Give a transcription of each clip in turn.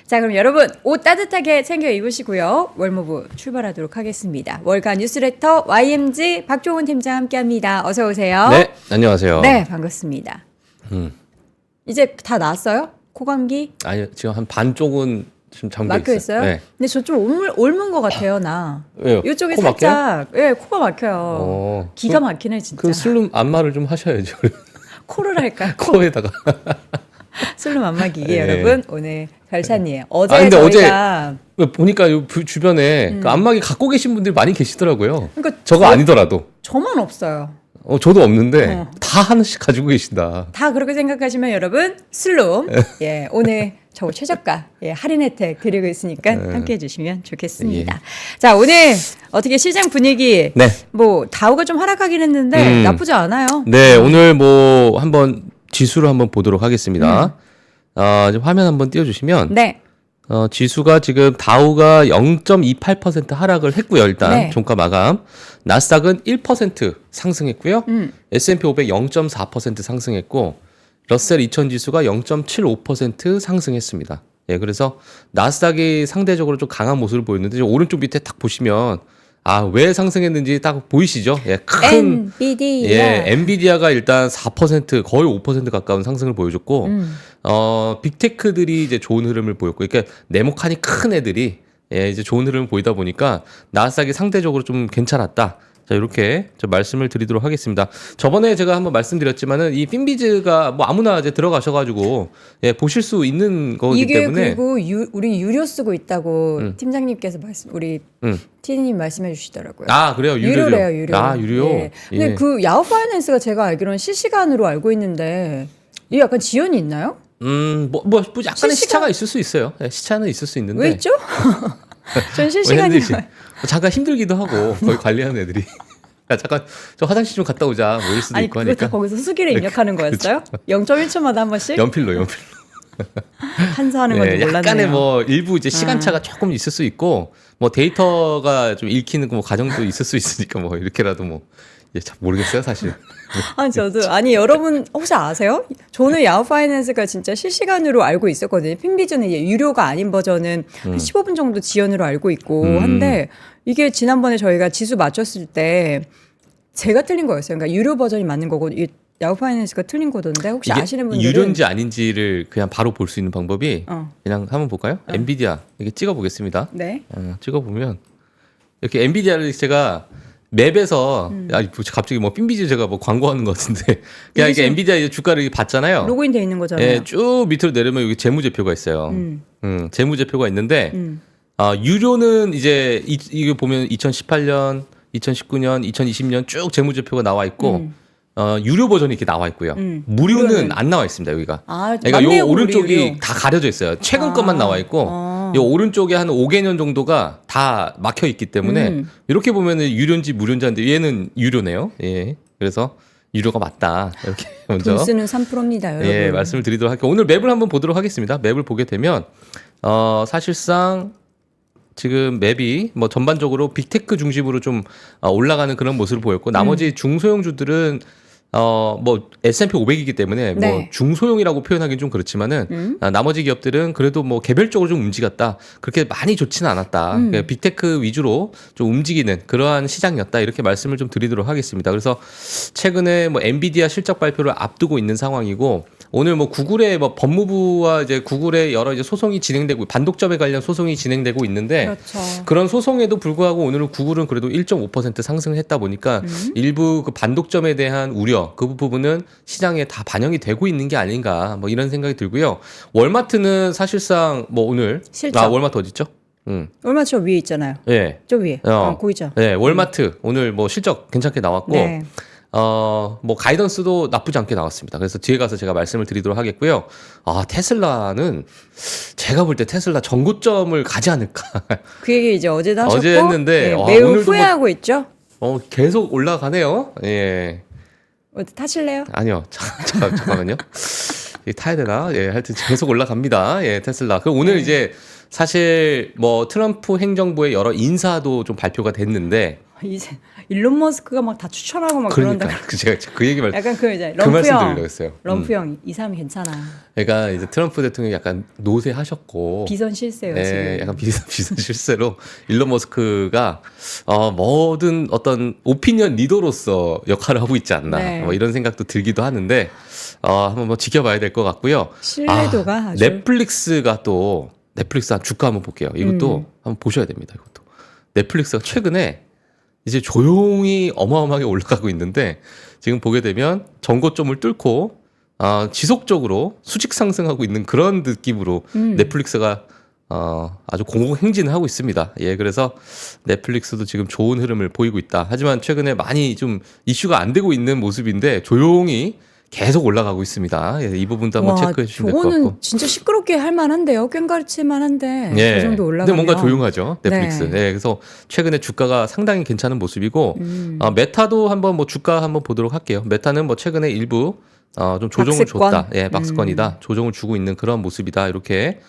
자, 그럼 여러분 옷 따뜻하게 챙겨 입으시고요. 월모브 출발하도록 하겠습니다. 월간 뉴스레터 YMG 박종훈 팀장 함께합니다. 어서 오세요. 네, 안녕하세요. 네, 반갑습니다. 이제 다 나았어요? 코감기? 아니 지금 한 반 쪽은 지금 잠겨 막혀 있어요. 있어요? 네. 근데 저 좀 옮은 것 같아요, 나. 왜요? 이쪽이 코 살짝, 예, 코가 막혀요. 기가 막히네, 진짜. 그 슬룸 안마를 좀 하셔야죠. 코를 할까요? 코에다가. 슬룸 안마 기계 네. 여러분 오늘 별찬이에요. 어제 근데 저희가 보니까 요 주변에 그 안마기 갖고 계신 분들이 많이 계시더라고요. 그러니까 저거 아니더라도. 저만 없어요. 저도 없는데 다 하나씩 가지고 계신다. 다 그렇게 생각하시면 여러분 슬룸 예 오늘 저 최저가 예, 할인 혜택 드리고 있으니까 함께해 주시면 좋겠습니다. 자 오늘 어떻게 시장 분위기 네. 뭐 다우가 좀 하락하긴 했는데 나쁘지 않아요. 네, 오늘 뭐 한번 지수를 한번 보도록 하겠습니다. 이제 화면 한번 띄워주시면 네. 지수가 지금 다우가 0.28% 하락을 했고요. 일단 네. 종가 마감. 나스닥은 1% 상승했고요. S&P 500 0.4% 상승했고 러셀 2000 지수가 0.75% 상승했습니다. 예, 그래서 나스닥이 상대적으로 좀 강한 모습을 보였는데 오른쪽 밑에 딱 보시면 왜 상승했는지 딱 보이시죠? 예, 큰 엔비디아. 예, 엔비디아가 일단 4% 거의 5% 가까운 상승을 보여줬고 빅테크들이 이제 좋은 흐름을 보였고 그러니까 네모칸이 큰 애들이 이제 좋은 흐름을 보이다 보니까 나스닥이 상대적으로 좀 괜찮았다. 자, 이렇게 좀 말씀을 드리도록 하겠습니다. 저번에 제가 한번 말씀드렸지만은 이 핀비즈가 뭐 아무나 이제 들어가셔가지고 보실 수 있는 거기 이게 때문에 그리고 우리 유료 쓰고 있다고 팀장님께서 우리 티니님 말씀해 주시더라고요. 그래요? 유료래요, 유료. 유료. 예. 근데 예. 그 야후 파이낸스가 제가 알기로는 실시간으로 알고 있는데 이게 약간 지연이 있나요? 뭐 약간의 시차가 있을 수 있어요. 시차는 있을 수 있는데. 왜 있죠? 전 실시간이 잠깐 힘들기도 하고 거기 관리하는 애들이 잠깐 저 화장실 좀 갔다 오자 뭐 이럴 수도 아니 있고 그거 다 하니까 거기서 수기를 입력하는 거였어요? 0.1초마다 한 번씩 연필로 한수하는 건지 몰랐네요. 약간의 뭐 일부 이제 시간차가 조금 있을 수 있고 뭐 데이터가 좀 읽히는 뭐 과정도 있을 수 있으니까 뭐 이렇게라도 뭐 잘 모르겠어요 사실. 저도 여러분 혹시 아세요? 저는 야후 파이낸스가 진짜 실시간으로 알고 있었거든요. 핀비즈는 이제 유료가 아닌 버전은 한 15분 정도 지연으로 알고 있고 한데 이게 지난번에 저희가 지수 맞췄을 때 제가 틀린 거였어요. 그러니까 유료 버전이 맞는 거고 야후 파이낸스가 틀린 거던데 혹시 아시는 분들은 유료인지 아닌지를 그냥 바로 볼 수 있는 방법이 그냥 한번 볼까요? 엔비디아 이렇게 찍어 보겠습니다. 네. 찍어 보면 이렇게 엔비디아를 제가 맵에서 갑자기 뭐 핀비즈 제가 뭐 광고하는 것 같은데 그냥 이게 엔비디아 주가를 봤잖아요. 로그인 돼 있는 거잖아요. 예, 쭉 밑으로 내려면 여기 재무제표가 있어요. 재무제표가 있는데 유료는 이제 이게 보면 2018년, 2019년, 2020년 쭉 재무제표가 나와 있고 유료 버전이 이렇게 나와 있고요. 무료는 안 나와 있습니다, 여기가. 그러니까 맞네요, 요 오른쪽이 무료. 다 가려져 있어요. 최근 것만 나와 있고 요 오른쪽에 한 5개년 정도가 다 막혀 있기 때문에 이렇게 보면은 유료인지 무료인지 하는데 얘는 유료네요. 예. 그래서 유료가 맞다. 이렇게 먼저 돈 쓰는 3%입니다, 여러분. 예, 말씀을 드리도록 할게요. 오늘 맵을 한번 보도록 하겠습니다. 맵을 보게 되면 사실상 지금 맵이 뭐 전반적으로 빅테크 중심으로 좀 올라가는 그런 모습을 보였고 나머지 중소형주들은 뭐 S&P 500이기 때문에 네. 뭐 중소형이라고 표현하기는 좀 그렇지만은 나머지 기업들은 그래도 뭐 개별적으로 좀 움직였다. 그렇게 많이 좋지는 않았다. 그러니까 빅테크 위주로 좀 움직이는 그러한 시장이었다. 이렇게 말씀을 좀 드리도록 하겠습니다. 그래서 최근에 뭐 엔비디아 실적 발표를 앞두고 있는 상황이고 오늘 뭐 구글의 뭐 법무부와 이제 구글의 여러 이제 소송이 진행되고 반독점에 관련 소송이 진행되고 있는데 그렇죠. 그런 소송에도 불구하고 오늘은 구글은 그래도 1.5% 상승을 했다 보니까 일부 그 반독점에 대한 우려 그 부분은 시장에 다 반영이 되고 있는 게 아닌가 뭐 이런 생각이 들고요. 월마트는 사실상 뭐 오늘 실적. 월마트 어디 있죠? 얼마 저 위에 있잖아요. 예. 저 위에. 보이죠? 네, 월마트 오늘 뭐 실적 괜찮게 나왔고 네. 뭐 가이던스도 나쁘지 않게 나왔습니다. 그래서 뒤에 가서 제가 말씀을 드리도록 하겠고요. 테슬라는 제가 볼 때 테슬라 전고점을 가지 않을까. 그 얘기 이제 어제도 하셨고 어제 했는데, 매우 오늘도 후회하고 있죠. 계속 올라가네요. 예. 어디 타실래요? 아니요. 잠깐만요. 타야 되나? 예, 하여튼 계속 올라갑니다. 예, 테슬라. 그 오늘 이제 사실 뭐 트럼프 행정부의 여러 인사도 좀 발표가 됐는데 이제 일론 머스크가 막 다 추천하고 막 그러니까 그런다. 제가 그 얘기 약간 그 이제 그 말씀 럼프 드리려고 형, 했어요. 럼프 형, 이 사람 괜찮아. 그러니까 이제 트럼프 대통령이 약간 노쇠하셨고 비선 실세요 네, 지금. 약간 비선 실세로 일론 머스크가 모든 어떤 오피니언 리더로서 역할을 하고 있지 않나 네. 뭐 이런 생각도 들기도 하는데 한번 뭐 지켜봐야 될 것 같고요. 신뢰도가 아주. 넷플릭스가 또 넷플릭스 주가 한번 볼게요. 이것도 한번 보셔야 됩니다. 이것도 넷플릭스가 최근에 이제 조용히 어마어마하게 올라가고 있는데 지금 보게 되면 전고점을 뚫고 지속적으로 수직 상승하고 있는 그런 느낌으로 넷플릭스가 아주 공공행진을 하고 있습니다. 예, 그래서 넷플릭스도 지금 좋은 흐름을 보이고 있다. 하지만 최근에 많이 좀 이슈가 안 되고 있는 모습인데 조용히 계속 올라가고 있습니다. 예, 이 부분도 한번 체크해 주시면 될 것 같고. 저거는 진짜 시끄럽게 할 만한데요. 꽹가리칠 만한데 예. 그 정도 올라가면. 근데 뭔가 조용하죠. 넷플릭스. 네. 예, 그래서 최근에 주가가 상당히 괜찮은 모습이고 메타도 한번 뭐 주가 한번 보도록 할게요. 메타는 뭐 최근에 일부 좀 조정을 박스권. 줬다. 예, 박스권이다. 조정을 주고 있는 그런 모습이다. 이렇게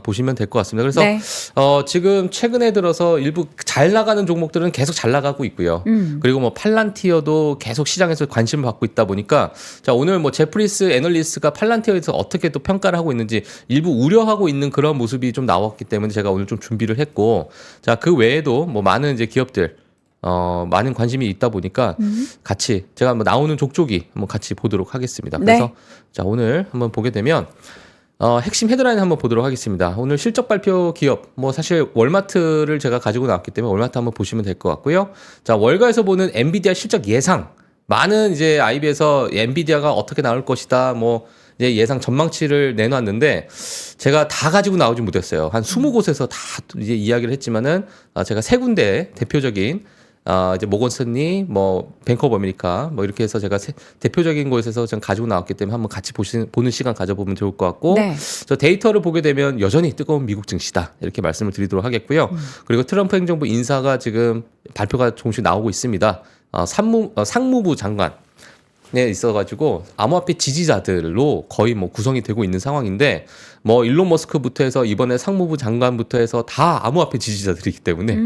보시면 될 것 같습니다. 그래서 네. 지금 최근에 들어서 일부 잘 나가는 종목들은 계속 잘 나가고 있고요. 그리고 뭐 팔란티어도 계속 시장에서 관심을 받고 있다 보니까 자 오늘 뭐 제프리스 애널리스트가 팔란티어에서 어떻게 또 평가를 하고 있는지 일부 우려하고 있는 그런 모습이 좀 나왔기 때문에 제가 오늘 좀 준비를 했고 자 그 외에도 뭐 많은 이제 기업들 많은 관심이 있다 보니까 같이 제가 한번 나오는 족족이 한번 같이 보도록 하겠습니다. 그래서 네. 자 오늘 한번 보게 되면 핵심 헤드라인 한번 보도록 하겠습니다. 오늘 실적 발표 기업, 뭐 사실 월마트를 제가 가지고 나왔기 때문에 월마트 한번 보시면 될 것 같고요. 자, 월가에서 보는 엔비디아 실적 예상. 많은 이제 IB에서 엔비디아가 어떻게 나올 것이다, 뭐 이제 예상 전망치를 내놨는데 제가 다 가지고 나오지 못했어요. 한 20곳에서 다 이제 이야기를 했지만은 제가 세 군데 대표적인 이제 모건스탠리, 뭐 뱅크 오브 아메리카, 뭐 이렇게 해서 제가 대표적인 곳에서 좀 가지고 나왔기 때문에 한번 같이 보는 시간 가져보면 좋을 것 같고, 네. 저 데이터를 보게 되면 여전히 뜨거운 미국 증시다 이렇게 말씀을 드리도록 하겠고요. 그리고 트럼프 행정부 인사가 지금 발표가 조금씩 나오고 있습니다. 상무부 장관. 네, 있어가지고 암호화폐 지지자들로 거의 뭐 구성이 되고 있는 상황인데 뭐 일론 머스크부터 해서 이번에 상무부 장관부터 해서 다 암호화폐 지지자들이기 때문에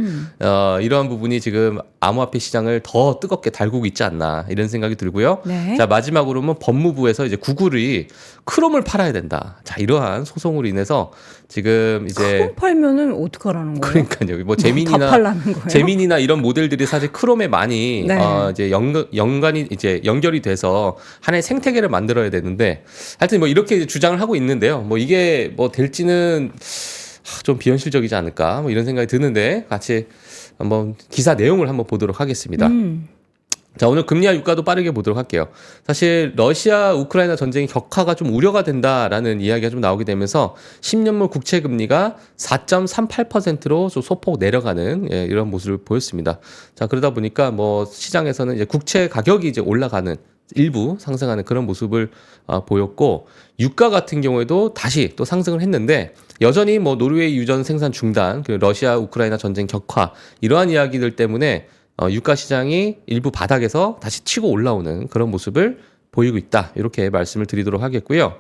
이러한 부분이 지금 암호화폐 시장을 더 뜨겁게 달구고 있지 않나 이런 생각이 들고요. 네. 자 마지막으로는 법무부에서 이제 구글이 크롬을 팔아야 된다. 자 이러한 소송으로 인해서 지금 이제 크롬 팔면은 어떡하라는 거예요? 그러니까요. 뭐 다 팔라는 거예요? 제민이나 이런 모델들이 사실 크롬에 많이 네. 이제 연관이 이제 연결이 돼서 하나의 생태계를 만들어야 되는데 하여튼 뭐 이렇게 이제 주장을 하고 있는데요. 뭐 이게 뭐 될지는 좀 비현실적이지 않을까 뭐 이런 생각이 드는데 같이 한번 기사 내용을 한번 보도록 하겠습니다. 자, 오늘 금리와 유가도 빠르게 보도록 할게요. 사실 러시아 우크라이나 전쟁의 격화가 좀 우려가 된다라는 이야기가 좀 나오게 되면서 10년물 국채 금리가 4.38%로 좀 소폭 내려가는 이런 모습을 보였습니다. 자, 그러다 보니까 뭐 시장에서는 이제 국채 가격이 이제 올라가는 일부 상승하는 그런 모습을 보였고 유가 같은 경우에도 다시 또 상승을 했는데 여전히 뭐 노르웨이 유전 생산 중단, 그리고 러시아 우크라이나 전쟁 격화 이러한 이야기들 때문에 유가 시장이 일부 바닥에서 다시 치고 올라오는 그런 모습을 보이고 있다. 이렇게 말씀을 드리도록 하겠고요.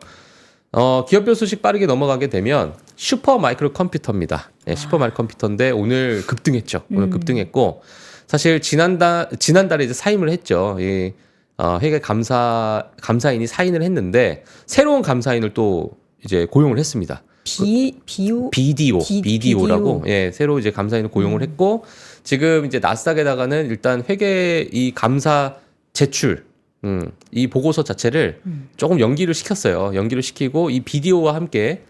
기업별 소식 빠르게 넘어가게 되면 슈퍼 마이크로 컴퓨터입니다. 네, 슈퍼 마이크로 컴퓨터인데 오늘 급등했죠. 오늘 급등했고 사실 지난달에 이제 사임을 했죠. 이 회계 감사인이 사인을 했는데 새로운 감사인을 또 이제 고용을 했습니다. BDO라고 예, 새로 이제 감사인을 고용을 했고 지금 이제 나스닥에다가는 일단 회계 이 감사 제출 이 보고서 자체를 조금 연기를 시켰어요. 연기를 시키고 이 BDO와 함께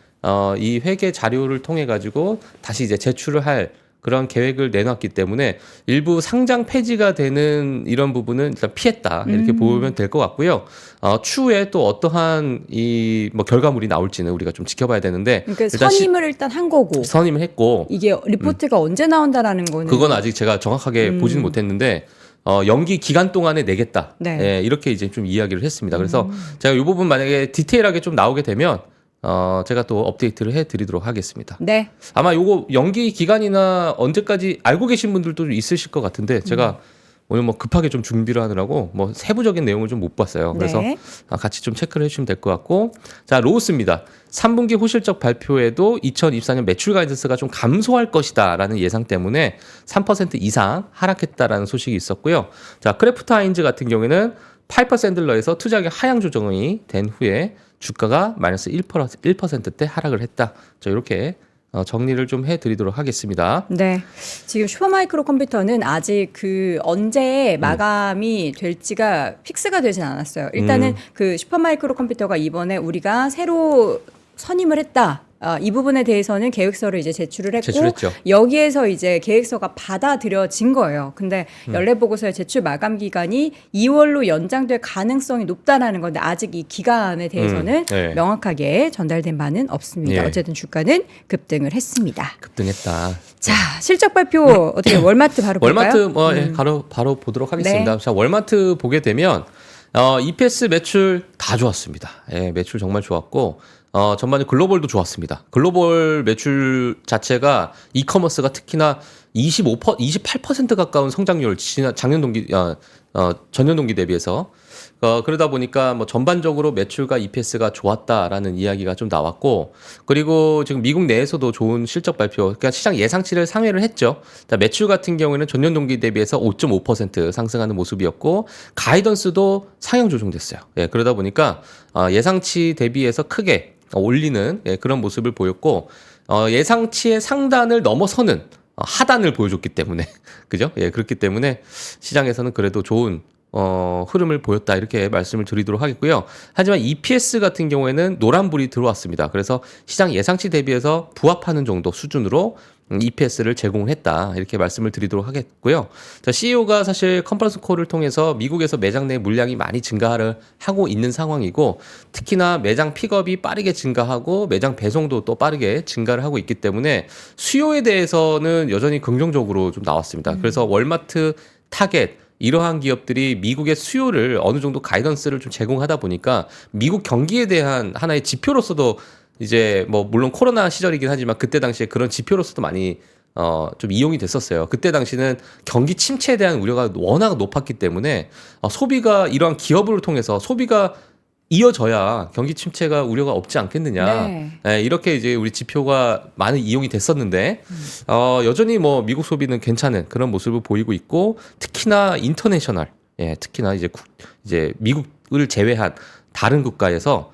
이 회계 자료를 통해 가지고 다시 이제 제출을 할 그런 계획을 내놨기 때문에 일부 상장 폐지가 되는 이런 부분은 일단 피했다 이렇게 보면 될 것 같고요. 추후에 또 어떠한 이 뭐 결과물이 나올지는 우리가 좀 지켜봐야 되는데 그러니까 일단 선임을 일단 한 거고 선임을 했고 이게 리포트가 언제 나온다라는 거는 그건 아직 제가 정확하게 보지는 못했는데 연기 기간 동안에 내겠다. 네. 예, 이렇게 이제 좀 이야기를 했습니다. 그래서 제가 이 부분 만약에 디테일하게 좀 나오게 되면 제가 또 업데이트를 해드리도록 하겠습니다. 네. 아마 요거 연기 기간이나 언제까지 알고 계신 분들도 좀 있으실 것 같은데 제가 오늘 뭐 급하게 좀 준비를 하느라고 뭐 세부적인 내용을 좀 못 봤어요. 그래서 네. 같이 좀 체크를 해주시면 될 것 같고, 자 로우스입니다. 3분기 호실적 발표에도 2024년 매출 가이던스가 좀 감소할 것이다라는 예상 때문에 3% 이상 하락했다라는 소식이 있었고요. 자 크래프트 하인즈 같은 경우에는 파이퍼 샌들러에서 투자액 하향 조정이 된 후에 주가가 마이너스 1%대 하락을 했다. 자 이렇게 정리를 좀 해드리도록 하겠습니다. 네. 지금 슈퍼마이크로 컴퓨터는 아직 그 언제 마감이 될지가 픽스가 되진 않았어요. 일단은 그 슈퍼마이크로 컴퓨터가 이번에 우리가 새로 선임을 했다. 이 부분에 대해서는 계획서를 이제 제출을 했고 제출했죠. 여기에서 이제 계획서가 받아들여진 거예요. 근데 연례 보고서의 제출 마감 기간이 2월로 연장될 가능성이 높다라는 건데 아직 이 기간에 대해서는 네. 명확하게 전달된 바는 없습니다. 예. 어쨌든 주가는 급등을 했습니다. 급등했다. 자, 실적 발표 어떻게 월마트 바로 볼까요? 월마트 바로 보도록 하겠습니다. 자, 월마트 보게 되면 EPS 매출 다 좋았습니다. 예, 매출 정말 좋았고 전반적으로 글로벌도 좋았습니다. 글로벌 매출 자체가 이커머스가 특히나 28% 가까운 성장률 작년 동기 전년 동기 대비해서 그러다 보니까 뭐 전반적으로 매출과 EPS가 좋았다라는 이야기가 좀 나왔고, 그리고 지금 미국 내에서도 좋은 실적 발표, 그러니까 시장 예상치를 상회를 했죠. 자, 매출 같은 경우에는 전년 동기 대비해서 5.5% 상승하는 모습이었고, 가이던스도 상향 조정됐어요. 예, 그러다 보니까 예상치 대비해서 크게 올리는 그런 모습을 보였고, 예상치의 상단을 넘어서는 하단을 보여줬기 때문에 그죠? 예, 그렇기 때문에 시장에서는 그래도 좋은 흐름을 보였다 이렇게 말씀을 드리도록 하겠고요. 하지만 EPS 같은 경우에는 노란불이 들어왔습니다. 그래서 시장 예상치 대비해서 부합하는 정도 수준으로 EPS를 제공했다 이렇게 말씀을 드리도록 하겠고요. 자, CEO가 사실 컨퍼런스 콜을 통해서 미국에서 매장 내 물량이 많이 증가를 하고 있는 상황이고, 특히나 매장 픽업이 빠르게 증가하고 매장 배송도 또 빠르게 증가를 하고 있기 때문에 수요에 대해서는 여전히 긍정적으로 좀 나왔습니다. 그래서 월마트, 타겟 이러한 기업들이 미국의 수요를 어느 정도 가이던스를 좀 제공하다 보니까 미국 경기에 대한 하나의 지표로서도 이제 뭐 물론 코로나 시절이긴 하지만 그때 당시에 그런 지표로서도 많이 좀 이용이 됐었어요. 그때 당시는 경기 침체에 대한 우려가 워낙 높았기 때문에 소비가 이러한 기업을 통해서 소비가 이어져야 경기 침체가 우려가 없지 않겠느냐. 네. 네, 이렇게 이제 우리 지표가 많은 이용이 됐었는데 여전히 뭐 미국 소비는 괜찮은 그런 모습을 보이고 있고, 특히나 인터내셔널, 특히나 이제 미국을 제외한 다른 국가에서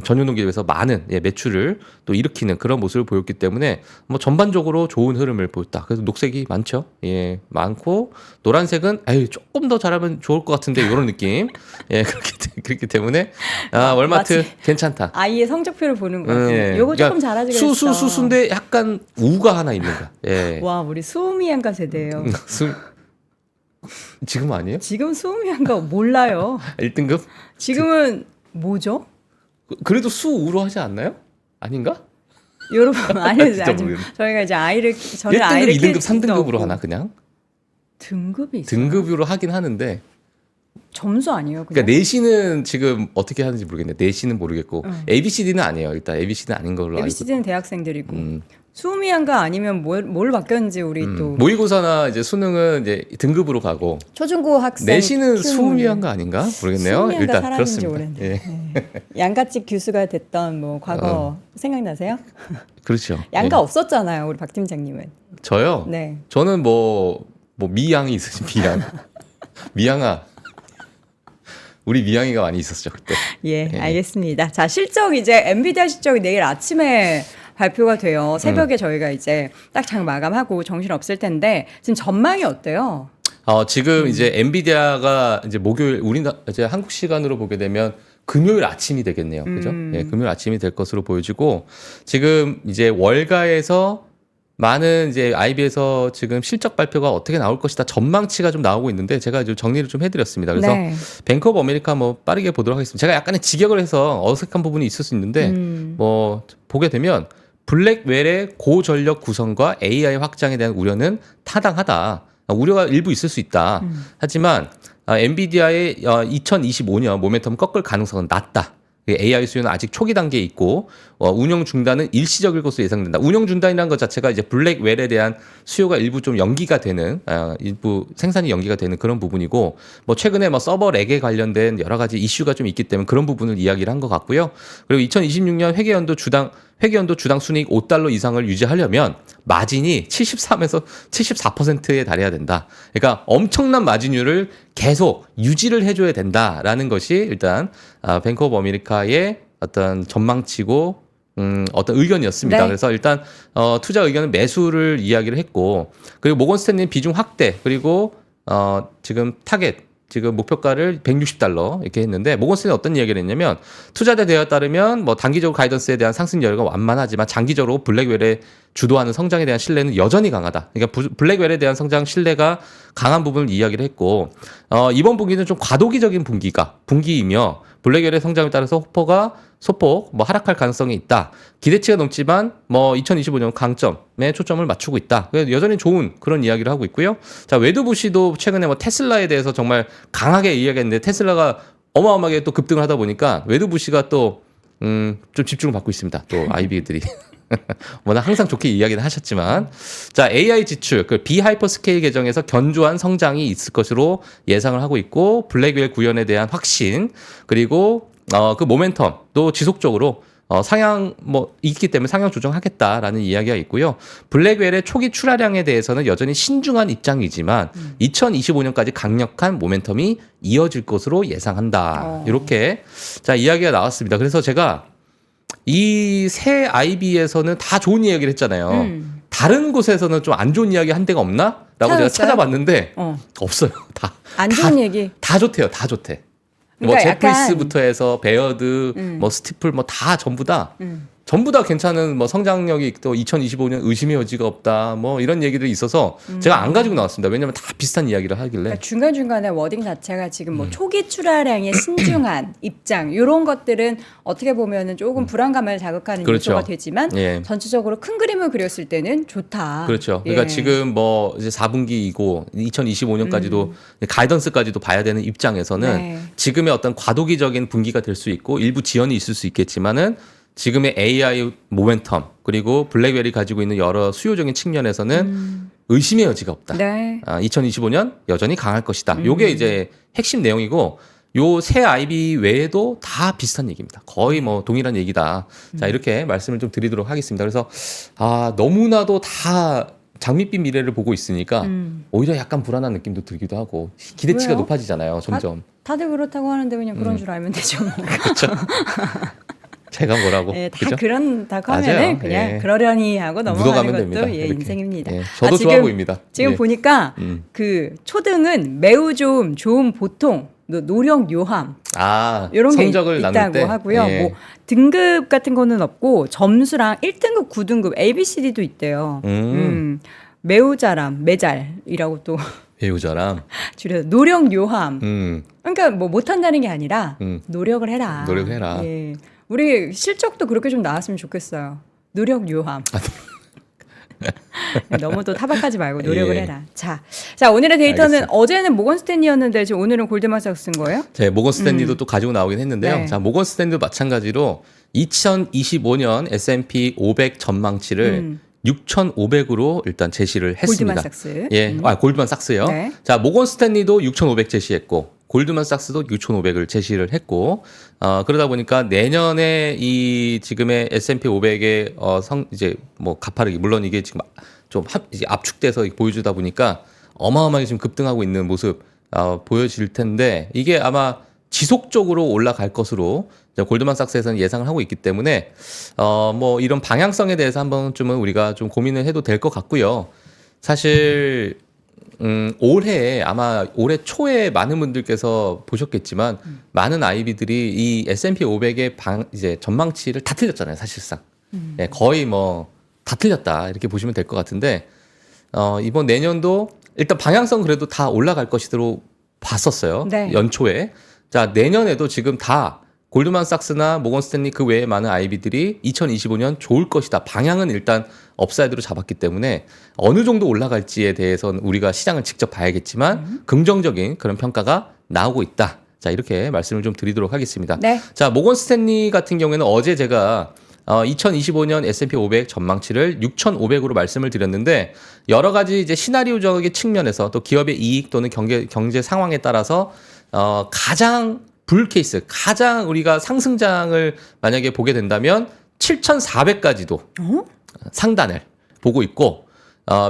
전년 동기에 비해서 많은 매출을 또 일으키는 그런 모습을 보였기 때문에 뭐 전반적으로 좋은 흐름을 보였다. 그래서 녹색이 많죠. 예, 많고 노란색은 조금 더 잘하면 좋을 것 같은데 이런 느낌. 예, 그렇기 때문에 월마트 괜찮다. 아이의 성적표를 보는 거 같아요. 예. 요거 조금 그러니까 잘하지 그랬어. 수인데 약간 우가 하나 있는 거야. 예. 와, 우리 수미양가 세대예요. 지금 아니에요? 지금 수미양가 몰라요. 1등급? 지금은 뭐죠? 그래도 수우로 하지 않나요? 아닌가? 여러분 아니 진짜 모르겠네. 저희가 이제 저는 1등급, 아이를 2등급, 키울 수도 3등급으로 없고. 하나 그냥? 등급이 있어요. 등급으로 하긴 하는데, 점수 아니에요? 그냥? 그러니까 내신은 지금 어떻게 하는지 모르겠네. 내신은 모르겠고 ABCD는 아니에요. 일단 ABCD는 아닌 걸로 알고. ABCD는 대학생들이고 음. 수미양가 아니면 뭘 바뀌었는지 우리 또 모의고사나 이제 수능은 이제 등급으로 가고, 초중고 학생 내신은 키우는 수미양가 아닌가 모르겠네요. 수미양가 일단 사라진 지 그렇습니다. 오래됐네. 예. 네. 양가집 교수가 됐던 뭐 과거 생각나세요? 그렇죠. 양가 예. 없었잖아요, 우리 박 팀장님은. 저요? 네. 저는 뭐 미양이 있으시 미양. 미양아. 우리 미양이가 많이 있었죠 그때. 예, 알겠습니다. 자, 실적 이제 엔비디아 실적이 내일 아침에 발표가 돼요. 새벽에 저희가 이제 딱 장 마감하고 정신 없을 텐데 지금 전망이 어때요? 지금 이제 엔비디아가 이제 목요일 이제 한국 시간으로 보게 되면 금요일 아침이 되겠네요. 그죠? 예, 금요일 아침이 될 것으로 보여지고, 지금 이제 월가에서 많은 이제 IB에서 지금 실적 발표가 어떻게 나올 것이다 전망치가 좀 나오고 있는데, 제가 이제 정리를 좀 해드렸습니다. 그래서 네. 뱅크 오브 아메리카 뭐 빠르게 보도록 하겠습니다. 제가 약간의 직역을 해서 어색한 부분이 있을 수 있는데 뭐 보게 되면 블랙웰의 고전력 구성과 AI 확장에 대한 우려는 타당하다. 우려가 일부 있을 수 있다. 하지만 엔비디아의 2025년 모멘텀 꺾을 가능성은 낮다. AI 수요는 아직 초기 단계에 있고 운영 중단은 일시적일 것으로 예상된다. 운영 중단이라는 것 자체가 이제 블랙웰에 대한 수요가 일부 좀 연기가 되는 일부 생산이 연기가 되는 그런 부분이고 뭐 최근에 뭐 서버 렉에 관련된 여러 가지 이슈가 좀 있기 때문에 그런 부분을 이야기를 한 것 같고요. 그리고 2026년 회계연도 주당 순이익 $5 이상을 유지하려면 마진이 73에서 74%에 달해야 된다. 그러니까 엄청난 마진율을 계속 유지를 해줘야 된다라는 것이 일단 뱅크 오브 아메리카의 어떤 전망치고 어떤 의견이었습니다. 네. 그래서 일단 투자 의견은 매수를 이야기를 했고 그리고 모건 스탠리는 비중 확대 그리고 지금 타겟 지금 목표가를 $160 이렇게 했는데 모건 스탠리 어떤 이야기를 했냐면 투자자 대화에 따르면 뭐 단기적으로 가이던스에 대한 상승 여력은 완만하지만 장기적으로 블랙웰의 주도하는 성장에 대한 신뢰는 여전히 강하다. 그러니까 블랙웰에 대한 성장 신뢰가 강한 부분을 이야기를 했고 이번 분기는 좀 과도기적인 분기이며 블랙웰의 성장에 따라서 소폭 뭐 하락할 가능성이 있다. 기대치가 높지만 뭐 2025년 강점에 초점을 맞추고 있다. 그래서 여전히 좋은 그런 이야기를 하고 있고요. 자, 웨드부시도 최근에 뭐 테슬라에 대해서 정말 강하게 이야기했는데 테슬라가 어마어마하게 또 급등을 하다 보니까 웨드부시가 또 좀 집중을 받고 있습니다. 또 IB들이. 워낙 항상 좋게 이야기는 하셨지만 자 AI 지출 그 비하이퍼스케일 계정에서 견조한 성장이 있을 것으로 예상을 하고 있고 블랙웰 구현에 대한 확신 그리고 그 모멘텀도 지속적으로 상향 뭐 있기 때문에 상향 조정하겠다라는 이야기가 있고요. 블랙웰의 초기 출하량에 대해서는 여전히 신중한 입장이지만 2025년까지 강력한 모멘텀이 이어질 것으로 예상한다. 이렇게 자 이야기가 나왔습니다. 그래서 제가 이 새 IB에서는 다 좋은 이야기를 했잖아요. 다른 곳에서는 좀 안 좋은 이야기 한 데가 없나? 라고 제가 찾아봤는데 없어요. 다 안 좋은 얘기. 다 좋대요. 다 좋대. 그러니까 뭐 제프리스부터 해서 베어드, 뭐 스티플 뭐 다 전부 다 괜찮은 뭐 성장력이 또 2025년 의심의 여지가 없다. 뭐 이런 얘기들이 있어서 제가 안 가지고 나왔습니다. 왜냐면 다 비슷한 이야기를 하길래. 그러니까 중간중간에 워딩 자체가 지금 뭐 초기 출하량의 신중한 입장 이런 것들은 어떻게 보면은 조금 불안감을 자극하는 그렇죠. 요소가 되지만 예. 전체적으로 큰 그림을 그렸을 때는 좋다. 그렇죠. 그러니까 예. 지금 뭐 이제 4분기이고 2025년까지도 가이던스까지도 봐야 되는 입장에서는 네. 지금의 어떤 과도기적인 분기가 될 수 있고 일부 지연이 있을 수 있겠지만은 지금의 AI 모멘텀 그리고 블랙웰이 가지고 있는 여러 수요적인 측면에서는 의심의 여지가 없다. 네. 2025년 여전히 강할 것이다. 요게 이제 핵심 내용이고 요 새 IB 외에도 다 비슷한 얘기입니다. 거의 뭐 동일한 얘기다. 자, 이렇게 말씀을 좀 드리도록 하겠습니다. 그래서 너무나도 다 장밋빛 미래를 보고 있으니까 오히려 약간 불안한 느낌도 들기도 하고 기대치가 왜요? 높아지잖아요. 점점. 다들 그렇다고 하는데 그냥 그런 줄 알면 되죠. 뭐. 그렇죠. 제가 뭐라고? 예, 다 그죠? 그런다고 맞아요. 하면은 그냥 예. 그러려니 하고 넘어가는 묻어가면 것도 됩니다. 예, 이렇게. 인생입니다. 예, 저도 좋아 지금, 보입니다. 지금 예. 보니까 그 초등은 매우 좀 좋은 보통 노령 요함 이런 게 성적을 나눌 있다고 때 하고요. 예. 뭐 등급 같은 거는 없고 점수랑 1등급, 9등급 ABCD도 있대요. 매우 잘함, 매잘이라고 또 배우자랑 줄여서 노령 요함. 음. 그러니까 뭐 못한다는 게 아니라 노력을 해라. 노력해라. 예. 우리 실적도 그렇게 좀 나왔으면 좋겠어요. 노력 요함. 너무 또 타박하지 말고 노력을 예. 해라. 자, 오늘의 데이터는 알겠습니다. 어제는 모건 스탠리였는데 지금 오늘은 골드만삭스 쓴 거예요? 제 모건 스탠리도 또 가지고 나오긴 했는데요. 네. 자, 모건 스탠리도 마찬가지로 2025년 S&P 500 전망치를 6,500으로 일단 제시를 했습니다. 골드만삭스. 예, 골드만삭스요. 네. 자, 모건 스탠리도 6,500 제시했고 골드만삭스도 6,500을 제시를 했고 그러다 보니까 내년에 이 지금의 S&P 500의 이제 뭐 가파르게 물론 이게 지금 좀 이제 압축돼서 보여주다 보니까 어마어마하게 지금 급등하고 있는 모습 보여질 텐데 이게 아마 지속적으로 올라갈 것으로 골드만삭스에서는 예상을 하고 있기 때문에 뭐 이런 방향성에 대해서 한 번쯤은 우리가 좀 고민을 해도 될 것 같고요. 사실 아마 올해 초에 많은 분들께서 보셨겠지만 많은 IB들이 이 S&P 500의 이제 전망치를 다 틀렸잖아요, 사실상. 네, 거의 뭐 다 틀렸다 이렇게 보시면 될 것 같은데 이번 내년도 일단 방향성 그래도 다 올라갈 것으로 봤었어요. 네. 연초에. 자, 내년에도 지금 다 골드만삭스나 모건 스탠리 그 외에 많은 IB들이 2025년 좋을 것이다. 방향은 일단 업사이드로 잡았기 때문에 어느 정도 올라갈지에 대해서는 우리가 시장을 직접 봐야겠지만 긍정적인 그런 평가가 나오고 있다. 자, 이렇게 말씀을 좀 드리도록 하겠습니다. 네. 자, 모건 스탠리 같은 경우에는 어제 제가 2025년 S&P 500 전망치를 6,500으로 말씀을 드렸는데 여러 가지 이제 시나리오적인 측면에서 또 기업의 이익 또는 경제 상황에 따라서 가장 불 케이스, 가장 우리가 상승장을 만약에 보게 된다면 7,400까지도 상단을 보고 있고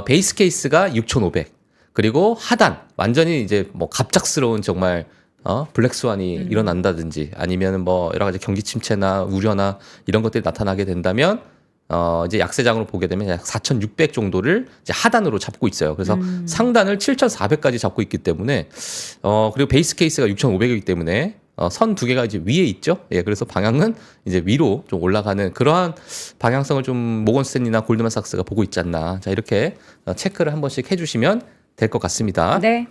베이스 케이스가 6,500 그리고 하단 완전히 이제 뭐 갑작스러운 정말 블랙스완이 일어난다든지 아니면 뭐 여러 가지 경기 침체나 우려나 이런 것들이 나타나게 된다면 이제 약세장으로 보게 되면 약 4,600 정도를 이제 하단으로 잡고 있어요. 그래서 상단을 7,400까지 잡고 있기 때문에 그리고 베이스 케이스가 6,500이기 때문에 선 두 개가 이제 위에 있죠. 예, 그래서 방향은 이제 위로 좀 올라가는 그러한 방향성을 좀 모건 스탠리나 골드만삭스가 보고 있지 않나. 자, 이렇게 체크를 한 번씩 해주시면 될 것 같습니다. 네.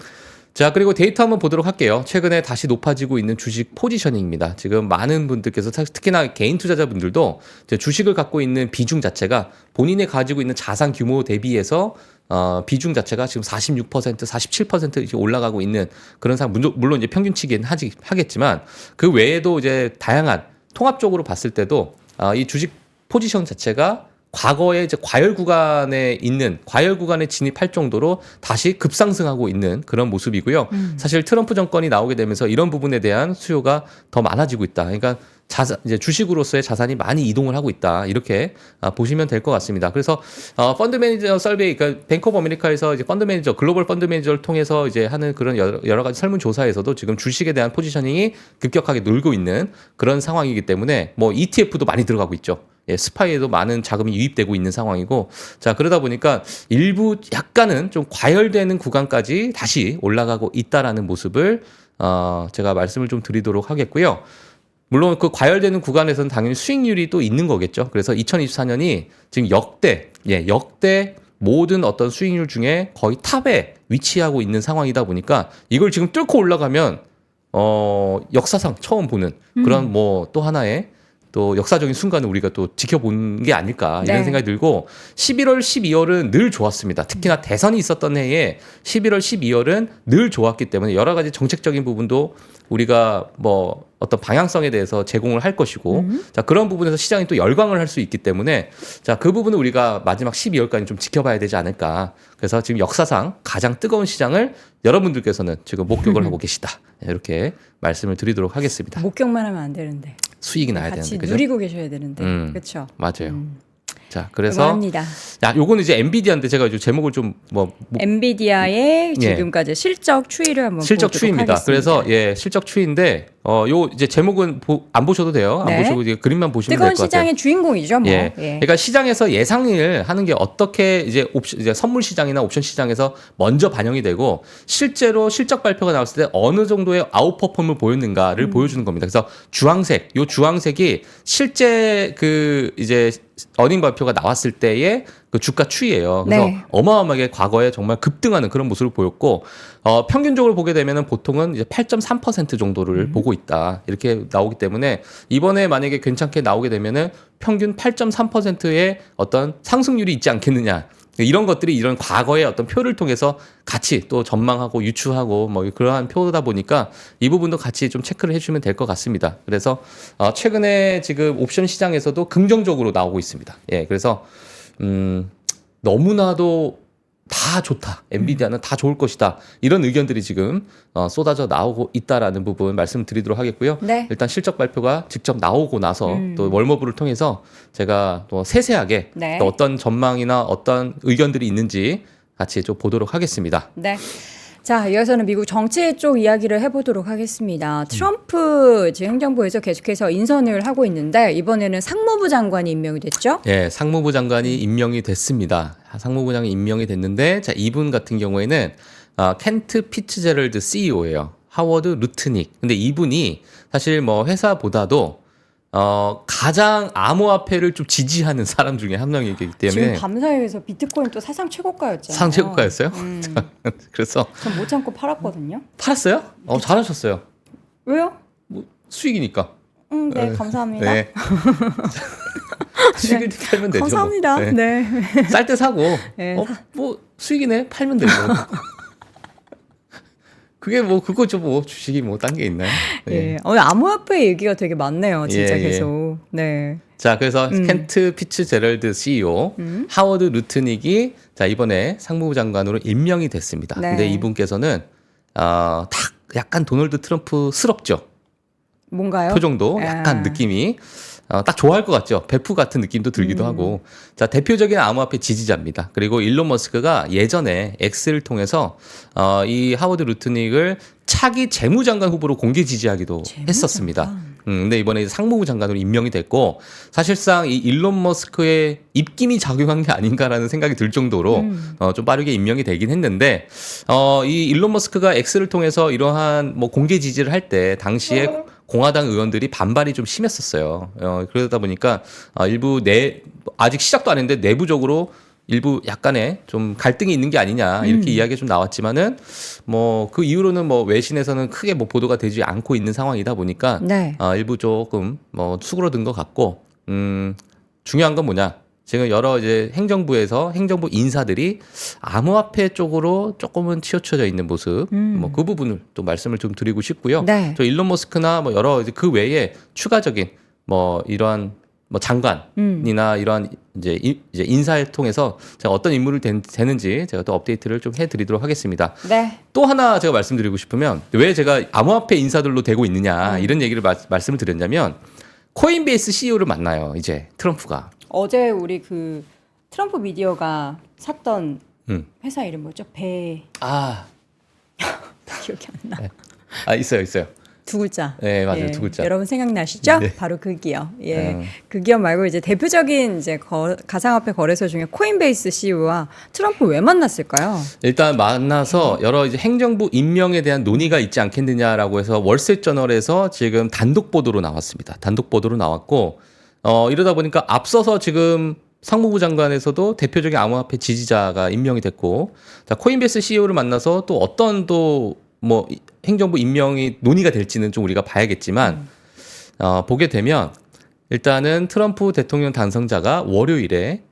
자, 그리고 데이터 한번 보도록 할게요. 최근에 다시 높아지고 있는 주식 포지셔닝입니다. 지금 많은 분들께서 특히나 개인 투자자분들도 이제 주식을 갖고 있는 비중 자체가 본인이 가지고 있는 자산 규모 대비해서 비중 자체가 지금 46%, 47% 이제 올라가고 있는 그런 상황. 물론 이제 평균치긴 하겠지만 그 외에도 이제 다양한 통합적으로 봤을 때도 이 주식 포지션 자체가 과거에 이제 과열 구간에 진입할 정도로 다시 급상승하고 있는 그런 모습이고요. 사실 트럼프 정권이 나오게 되면서 이런 부분에 대한 수요가 더 많아지고 있다. 그러니까 이제 주식으로서의 자산이 많이 이동을 하고 있다. 이렇게 보시면 될 것 같습니다. 그래서 펀드 매니저 설베이, 그러니까 뱅크 오브 아메리카에서 이제 펀드 매니저, 글로벌 펀드 매니저를 통해서 이제 하는 그런 여러 가지 설문 조사에서도 지금 주식에 대한 포지셔닝이 급격하게 늘고 있는 그런 상황이기 때문에 뭐 ETF도 많이 들어가고 있죠. 예, 스파이에도 많은 자금이 유입되고 있는 상황이고, 자, 그러다 보니까 일부 약간은 좀 과열되는 구간까지 다시 올라가고 있다라는 모습을 제가 말씀을 좀 드리도록 하겠고요. 물론 그 과열되는 구간에서는 당연히 수익률이 또 있는 거겠죠. 그래서 2024년이 지금 역대 모든 어떤 수익률 중에 거의 탑에 위치하고 있는 상황이다 보니까 이걸 지금 뚫고 올라가면 역사상 처음 보는 그런 뭐 또 하나의 또 역사적인 순간을 우리가 또 지켜본 게 아닐까 이런 네. 생각이 들고 11월, 12월은 늘 좋았습니다. 특히나 대선이 있었던 해에 11월, 12월은 늘 좋았기 때문에 여러 가지 정책적인 부분도 우리가 뭐 어떤 방향성에 대해서 제공을 할 것이고 자, 그런 부분에서 시장이 또 열광을 할 수 있기 때문에 자, 그 부분을 우리가 마지막 12월까지 좀 지켜봐야 되지 않을까. 그래서 지금 역사상 가장 뜨거운 시장을 여러분들께서는 지금 목격을 하고 계시다. 이렇게 말씀을 드리도록 하겠습니다. 목격만 하면 안 되는데. 수익이 나야 같이 되는데 그죠? 누리고 계셔야 되는데. 그렇죠. 맞아요. 자, 그래서 합니다. 야, 요거는 이제 엔비디아인데 제가 요 제목을 좀 엔비디아의 지금까지 실적 추이를 한번 실적 보도록 추이입니다. 하겠습니다. 그래서 예, 실적 추이인데 요 이제 제목은 안 보셔도 돼요. 안 네. 보시고 이제 그림만 보시면 될 뜨거운 것 같아요. 시장의 주인공이죠, 뭐. 예. 그러니까 시장에서 예상을 하는 게 어떻게 이제 선물 시장이나 옵션 시장에서 먼저 반영이 되고 실제로 실적 발표가 나왔을 때 어느 정도의 아웃퍼폼을 보였는가를 보여주는 겁니다. 그래서 요 주황색이 실제 그 이제 어닝 발표가 나왔을 때의 그 주가 추이예요. 그래서 네. 어마어마하게 과거에 정말 급등하는 그런 모습을 보였고 평균적으로 보게 되면은 보통은 이제 8.3% 정도를 보고 있다. 이렇게 나오기 때문에 이번에 만약에 괜찮게 나오게 되면은 평균 8.3%의 어떤 상승률이 있지 않겠느냐. 이런 것들이 이런 과거의 어떤 표를 통해서 같이 또 전망하고 유추하고 뭐 그러한 표다 보니까 이 부분도 같이 좀 체크를 해주면 될 것 같습니다. 그래서 최근에 지금 옵션 시장에서도 긍정적으로 나오고 있습니다. 예, 그래서 너무나도 다 좋다. 엔비디아는 다 좋을 것이다. 이런 의견들이 지금 쏟아져 나오고 있다라는 부분 말씀드리도록 하겠고요. 네. 일단 실적 발표가 직접 나오고 나서 또 월머브를 통해서 제가 또 세세하게 네. 또 어떤 전망이나 어떤 의견들이 있는지 같이 좀 보도록 하겠습니다. 네. 자, 이어서는 미국 정치 쪽 이야기를 해보도록 하겠습니다. 트럼프 지금 행정부에서 계속해서 인선을 하고 있는데 이번에는 상무부 장관이 임명이 됐죠? 예, 상무부 장관이 임명이 됐습니다. 상무부 장관이 임명이 됐는데, 자, 이분 같은 경우에는 켄트 피츠제럴드 CEO예요. 하워드 루트닉. 근데 이분이 사실 뭐 회사보다도 가장 암호화폐를 좀 지지하는 사람 중에 한 명이기 때문에 지금 밤사이에서 비트코인 또 사상 최고가였잖아요. 상 최고가였어요. 그래서 전 못 참고 팔았거든요. 팔았어요? 잘하셨어요. 왜요? 뭐 수익이니까. 네, 감사합니다. 네. 수익을 팔면 되죠. 감사합니다. 뭐. 네. 쌀 때 사고 네. 뭐 수익이네 팔면 되죠. 그게 뭐 그거죠 뭐 주식이 뭐 딴 게 있나요? 예. 오늘 암호화폐 얘기가 되게 많네요. 진짜 예, 예. 계속. 네. 자, 그래서 켄트 피츠제럴드 CEO, 하워드 루트닉이 자 이번에 상무부 장관으로 임명이 됐습니다. 네. 근데 이분께서는 딱 약간 도널드 트럼프스럽죠. 뭔가요? 표정도 약간 느낌이 딱 좋아할 것 같죠. 베프 같은 느낌도 들기도 하고. 자, 대표적인 암호화폐 지지자입니다. 그리고 일론 머스크가 예전에 X를 통해서 이 하워드 루트닉을 차기 재무장관 후보로 공개 지지하기도 했었습니다. 근데 이번에 상무부 장관으로 임명이 됐고 사실상 이 일론 머스크의 입김이 작용한 게 아닌가라는 생각이 들 정도로 좀 빠르게 임명이 되긴 했는데 이 일론 머스크가 X를 통해서 이러한 뭐 공개 지지를 할 때 당시에 공화당 의원들이 반발이 좀 심했었어요. 그러다 보니까 일부 아직 시작도 안 했는데 내부적으로 일부 약간의 좀 갈등이 있는 게 아니냐 이렇게 이야기가 좀 나왔지만은 뭐 그 이후로는 뭐 외신에서는 크게 뭐 보도가 되지 않고 있는 상황이다 보니까 네. 일부 조금 뭐 수그러든 것 같고 중요한 건 뭐냐 지금 여러 이제 행정부 인사들이 암호화폐 쪽으로 조금은 치우쳐져 있는 모습 뭐 그 부분을 또 말씀을 좀 드리고 싶고요. 네. 저 일론 머스크나 뭐 여러 이제 그 외에 추가적인 뭐 이러한 뭐 장관이나 이러한 이제 인사를 통해서 제가 어떤 인물을 되는지 제가 또 업데이트를 좀 해드리도록 하겠습니다. 네. 또 하나 제가 말씀드리고 싶으면 왜 제가 암호화폐 인사들로 되고 있느냐 이런 얘기를 말씀을 드렸냐면 코인베이스 CEO를 만나요. 이제 트럼프가. 어제 우리 그 트럼프 미디어가 샀던 음. 회사 이름 뭐죠? 기억이 안 나. 있어요. 두 글자. 네, 맞아요. 두 글자. 여러분 생각나시죠? 네. 바로 그 기업. 예. 그 기업 말고 이제 대표적인 이제 가상화폐 거래소 중에 코인베이스 CEO와 트럼프 왜 만났을까요? 일단 만나서 여러 이제 행정부 임명에 대한 논의가 있지 않겠느냐라고 해서 월스트리트저널에서 지금 단독 보도로 나왔습니다. 단독 보도로 나왔고 이러다 보니까 앞서서 지금 상무부 장관에서도 대표적인 암호화폐 지지자가 임명이 됐고 자, 코인베이스 CEO를 만나서 또 어떤 뭐 행정부 임명이 논의가 될지는 좀 우리가 봐야겠지만 보게 되면 일단은 트럼프 대통령 당선자가 월요일에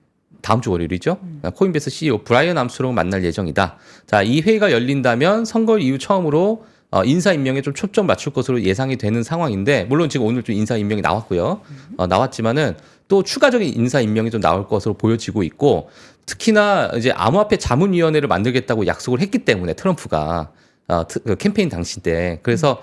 다음 주 월요일이죠. 코인베이스 CEO 브라이언 암스트롱을 만날 예정이다. 자, 이 회의가 열린다면 선거 이후 처음으로 인사 임명에 좀 초점 맞출 것으로 예상이 되는 상황인데 물론 지금 오늘 좀 인사 임명이 나왔고요. 나왔지만은 또 추가적인 인사 임명이 좀 나올 것으로 보여지고 있고 특히나 이제 암호화폐 자문위원회를 만들겠다고 약속을 했기 때문에 트럼프가 그 캠페인 당시 때 그래서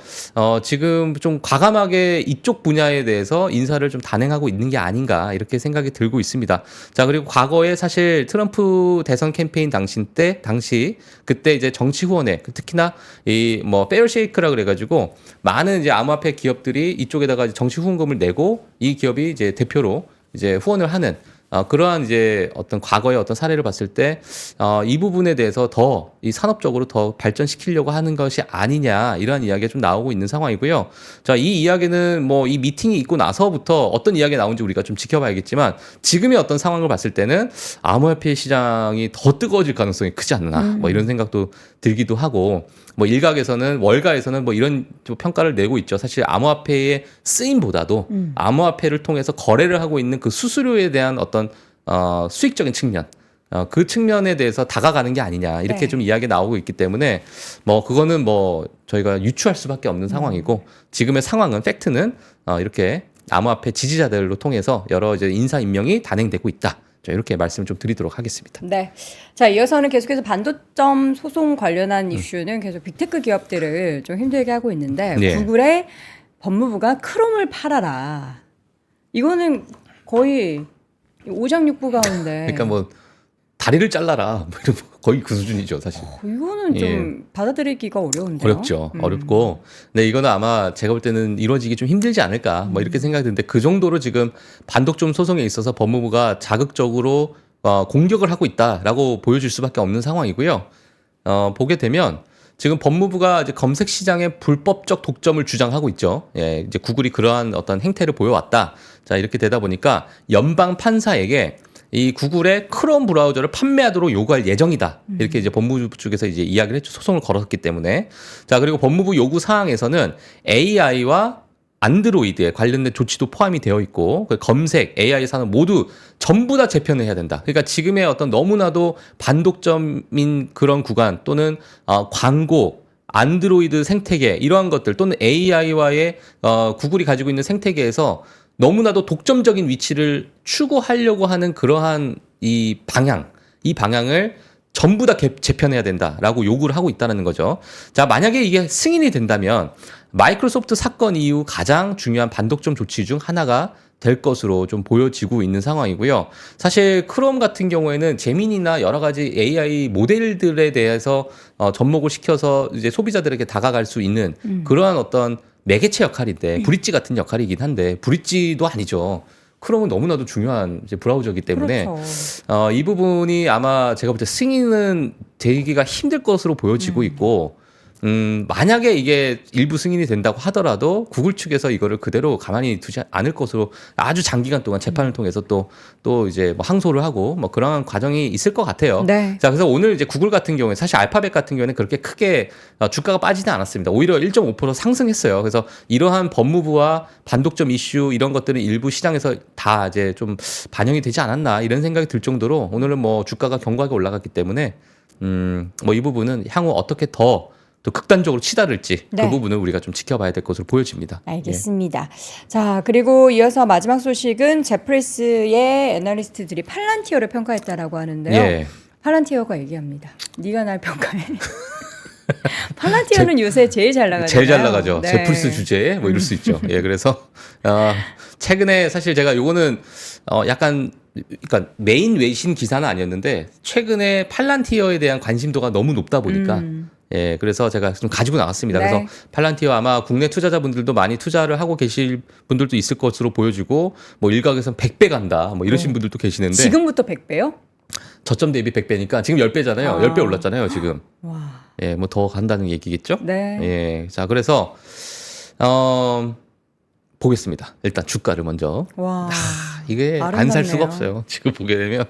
지금 좀 과감하게 이쪽 분야에 대해서 인사를 좀 단행하고 있는 게 아닌가 이렇게 생각이 들고 있습니다. 자 그리고 과거에 사실 트럼프 대선 캠페인 당시 그때 이제 정치 후원회 특히나 이 뭐 페어쉐이크라 그래가지고 많은 이제 암호화폐 기업들이 이쪽에다가 정치 후원금을 내고 이 기업이 이제 대표로 이제 후원을 하는. 그러한 이제 어떤 과거의 어떤 사례를 봤을 때, 이 부분에 대해서 더 이 산업적으로 더 발전시키려고 하는 것이 아니냐, 이러한 이야기가 좀 나오고 있는 상황이고요. 자, 이 이야기는 뭐 이 미팅이 있고 나서부터 어떤 이야기가 나온지 우리가 좀 지켜봐야겠지만, 지금의 어떤 상황을 봤을 때는 암호화폐 시장이 더 뜨거워질 가능성이 크지 않나, 뭐 이런 생각도 들기도 하고, 뭐 일각에서는 월가에서는 뭐 이런 좀 평가를 내고 있죠. 사실 암호화폐의 쓰임보다도 암호화폐를 통해서 거래를 하고 있는 그 수수료에 대한 어떤 수익적인 측면, 그 측면에 대해서 다가가는 게 아니냐 이렇게 네. 좀 이야기가 나오고 있기 때문에 뭐 그거는 뭐 저희가 유추할 수밖에 없는 상황이고 지금의 상황은 팩트는 이렇게 암호화폐 지지자들로 통해서 여러 이제 인사 임명이 단행되고 있다. 자, 이렇게 말씀을 좀 드리도록 하겠습니다. 네. 자, 이어서는 계속해서 반도점 소송 관련한 이슈는 계속 빅테크 기업들을 좀 힘들게 하고 있는데 네. 구글의 법무부가 크롬을 팔아라. 이거는 거의 오장육부 가운데. 그러니까 뭐 다리를 잘라라 뭐 이런 거의 그 수준이죠 사실. 이거는 좀 받아들이기가 어려운데요. 어렵죠. 어렵고. 근데 이거는 아마 제가 볼 때는 이루어지기 좀 힘들지 않을까 뭐 이렇게 생각이 드는데 그 정도로 지금 반독점 소송에 있어서 법무부가 자극적으로 공격을 하고 있다라고 보여줄 수밖에 없는 상황이고요. 보게 되면 지금 법무부가 이제 검색 시장의 불법적 독점을 주장하고 있죠. 예, 이제 구글이 그러한 어떤 행태를 보여왔다. 자, 이렇게 되다 보니까 연방 판사에게 이 구글의 크롬 브라우저를 판매하도록 요구할 예정이다. 이렇게 이제 법무부 쪽에서 이제 이야기를 했죠. 소송을 걸었기 때문에. 자, 그리고 법무부 요구 사항에서는 AI와 안드로이드에 관련된 조치도 포함이 되어 있고 그 검색, AI 산업 모두 전부 다 재편을 해야 된다. 그러니까 지금의 어떤 너무나도 반독점인 그런 구간 또는 광고, 안드로이드 생태계 이러한 것들 또는 AI와의 구글이 가지고 있는 생태계에서 너무나도 독점적인 위치를 추구하려고 하는 그러한 이 방향을 전부 다 재편해야 된다라고 요구를 하고 있다는 거죠. 자, 만약에 이게 승인이 된다면 마이크로소프트 사건 이후 가장 중요한 반독점 조치 중 하나가 될 것으로 좀 보여지고 있는 상황이고요. 사실 크롬 같은 경우에는 제민이나 여러 가지 AI 모델들에 대해서 접목을 시켜서 이제 소비자들에게 다가갈 수 있는 그러한 어떤 매개체 역할인데 브릿지 같은 역할이긴 한데 브릿지도 아니죠. 크롬은 너무나도 중요한 이제 브라우저이기 때문에 그렇죠. 이 부분이 아마 제가 볼 때 승인은 되기가 힘들 것으로 보여지고 있고 만약에 이게 일부 승인이 된다고 하더라도 구글 측에서 이거를 그대로 가만히 두지 않을 것으로 아주 장기간 동안 재판을 통해서 또 이제 뭐 항소를 하고 뭐 그런 과정이 있을 것 같아요. 네. 자, 그래서 오늘 이제 구글 같은 경우에 사실 알파벳 같은 경우에는 그렇게 크게 주가가 빠지지 않았습니다. 오히려 1.5% 상승했어요. 그래서 이러한 법무부와 반독점 이슈 이런 것들은 일부 시장에서 다 이제 좀 반영이 되지 않았나 이런 생각이 들 정도로 오늘은 뭐 주가가 견고하게 올라갔기 때문에 뭐 이 부분은 향후 어떻게 더 또 극단적으로 치달을지 네. 그 부분을 우리가 좀 지켜봐야 될 것으로 보여집니다. 알겠습니다. 자, 그리고 이어서 마지막 소식은 제프리스의 애널리스트들이 팔란티어를 평가했다라고 하는데요. 예. 팔란티어가 얘기합니다. 네가 날 평가해. 팔란티어는 요새 제일 잘 나가잖아요. 제일 잘 나가죠. 네. 제플스 주제에 뭐 이럴 수 있죠. 예, 그래서 최근에 사실 제가 요거는 약간 그러니까 메인 외신 기사는 아니었는데 최근에 팔란티어에 대한 관심도가 너무 높다 보니까 예, 그래서 제가 좀 가지고 나왔습니다. 네. 그래서 팔란티어 아마 국내 투자자분들도 많이 투자를 하고 계실 분들도 있을 것으로 보여지고 뭐 일각에서는 100배 간다 뭐 이러신 분들도 계시는데 지금부터 100배요? 저점 대비 100배니까 지금 10배잖아요. 10배 올랐잖아요, 지금. 와. 예, 뭐 더 간다는 얘기겠죠? 네. 예. 자, 그래서 보겠습니다. 일단 주가를 먼저. 와. 이게 안 살 아름답네요. 수가 없어요. 지금 보게 되면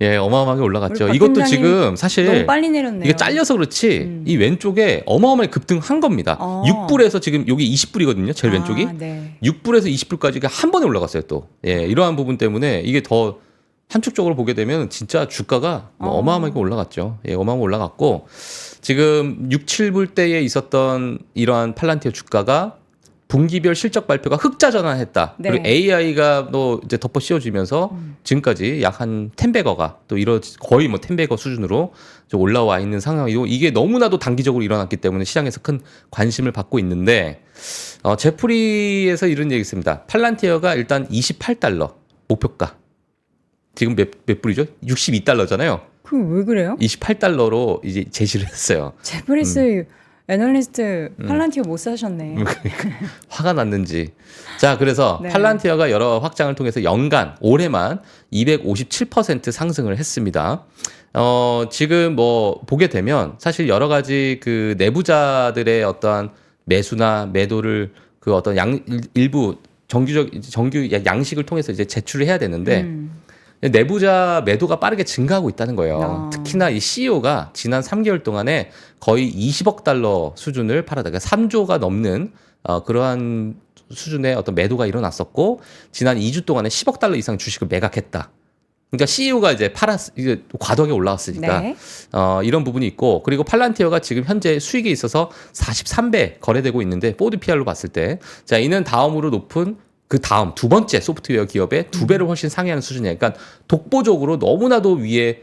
예, 어마어마하게 올라갔죠. 우리 박 이것도 팀장님 지금 사실 너무 빨리 내렸네요. 이게 잘려서 그렇지 이 왼쪽에 어마어마하게 급등한 겁니다. 6불에서 지금 여기 20불이거든요. 제일 왼쪽이. 네. 6불에서 20불까지가 한 번에 올라갔어요, 또. 예, 이러한 부분 때문에 이게 더 한축적으로 보게 되면 진짜 주가가 뭐 어마어마하게 올라갔죠. 예, 어마어마하게 올라갔고 지금 6, 7불 때에 있었던 이러한 팔란티어 주가가 분기별 실적 발표가 흑자 전환했다. 네. 그리고 AI가 또 이제 덮어 씌워지면서 지금까지 약 한 10배거가 또 거의 뭐 10배거 수준으로 좀 올라와 있는 상황이고 이게 너무나도 단기적으로 일어났기 때문에 시장에서 큰 관심을 받고 있는데 제프리에서 이런 얘기 있습니다. 팔란티어가 일단 28달러 목표가 지금 몇 불이죠? 62달러잖아요. 그 왜 그래요? 28달러로 이제 제시를 했어요. 제프리스 애널리스트 팔란티어 못 사셨네. 화가 났는지. 자, 그래서 네. 팔란티어가 여러 확장을 통해서 연간 올해만 257% 상승을 했습니다. 지금 뭐 보게 되면 사실 여러 가지 그 내부자들의 어떠한 매수나 매도를 그 어떤 일부 정규 양식을 통해서 이제 제출을 해야 되는데 내부자 매도가 빠르게 증가하고 있다는 거예요. 특히나 이 CEO가 지난 3개월 동안에 거의 20억 달러 수준을 팔았다. 그러니까 3조가 넘는 그러한 수준의 어떤 매도가 일어났었고 지난 2주 동안에 10억 달러 이상 주식을 매각했다. 그러니까 CEO가 이제 이게 과도하게 올라왔으니까 네. 이런 부분이 있고 그리고 팔란티어가 지금 현재 수익에 있어서 43배 거래되고 있는데 포드 PR로 봤을 때 자, 이는 다음으로 높은 그 다음 두 번째 소프트웨어 기업의 2배를 훨씬 상회하는 수준이에요. 그러니까 독보적으로 너무나도 위에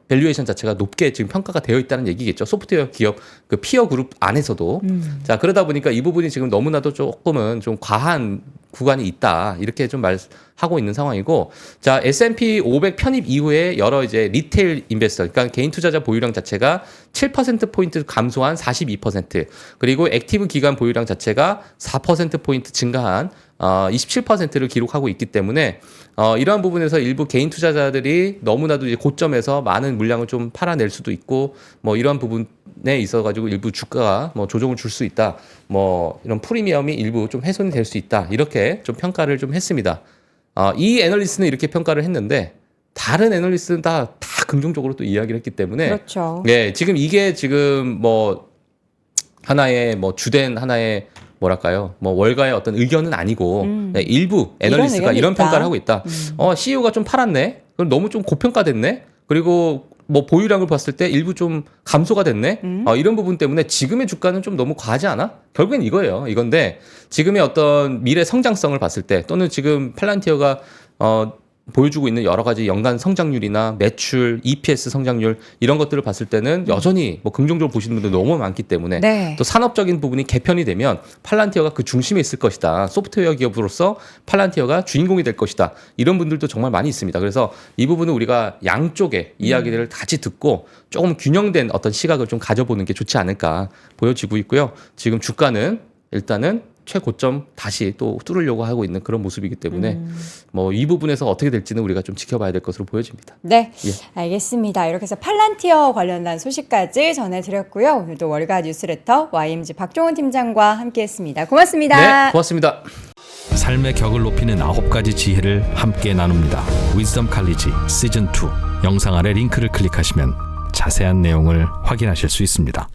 밸류에이션 자체가 높게 지금 평가가 되어 있다는 얘기겠죠. 소프트웨어 기업 그 피어 그룹 안에서도. 자, 그러다 보니까 이 부분이 지금 너무나도 조금은 좀 과한 구간이 있다. 이렇게 좀 말하고 있는 상황이고. 자, S&P 500 편입 이후에 여러 이제 리테일 인베스터, 그러니까 개인 투자자 보유량 자체가 7%포인트 감소한 42%, 그리고 액티브 기관 보유량 자체가 4%포인트 증가한 27%를 기록하고 있기 때문에 이러한 부분에서 일부 개인 투자자들이 너무나도 이제 고점에서 많은 물량을 좀 팔아낼 수도 있고 뭐 이러한 부분에 있어 가지고 일부 주가가 뭐 조정을 줄 수 있다. 뭐 이런 프리미엄이 일부 좀 훼손이 될 수 있다. 이렇게 좀 평가를 좀 했습니다. 이 애널리스트는 이렇게 평가를 했는데 다른 애널리스트는 다 긍정적으로 또 이야기를 했기 때문에 그렇죠. 네, 지금 이게 지금 뭐 하나의 뭐 주된 하나의 뭐랄까요? 뭐 월가의 어떤 의견은 아니고 네, 일부 애널리스트가 이런 있다. 평가를 하고 있다. CEO가 좀 팔았네. 그럼 너무 좀 고평가됐네. 그리고 뭐 보유량을 봤을 때 일부 좀 감소가 됐네. 이런 부분 때문에 지금의 주가는 좀 너무 과하지 않아? 결국엔 이거예요. 이건데 지금의 어떤 미래 성장성을 봤을 때 또는 지금 팔란티어가 보여주고 있는 여러 가지 연간 성장률이나 매출, EPS 성장률 이런 것들을 봤을 때는 여전히 뭐 긍정적으로 보시는 분들 너무 많기 때문에 네. 또 산업적인 부분이 개편이 되면 팔란티어가 그 중심에 있을 것이다. 소프트웨어 기업으로서 팔란티어가 주인공이 될 것이다. 이런 분들도 정말 많이 있습니다. 그래서 이 부분은 우리가 양쪽의 이야기들을 같이 듣고 조금 균형된 어떤 시각을 좀 가져보는 게 좋지 않을까 보여지고 있고요. 지금 주가는 일단은 최고점 다시 또 뚫으려고 하고 있는 그런 모습이기 때문에 뭐 이 부분에서 어떻게 될지는 우리가 좀 지켜봐야 될 것으로 보여집니다. 네, 예. 알겠습니다. 이렇게 해서 팔란티어 관련한 소식까지 전해드렸고요. 오늘도 월가 뉴스레터 YMG 박종훈 팀장과 함께했습니다. 고맙습니다. 네, 고맙습니다. 삶의 격을 높이는 9가지 지혜를 함께 나눕니다. 위즈덤 칼리지 시즌 2 영상 아래 링크를 클릭하시면 자세한 내용을 확인하실 수 있습니다.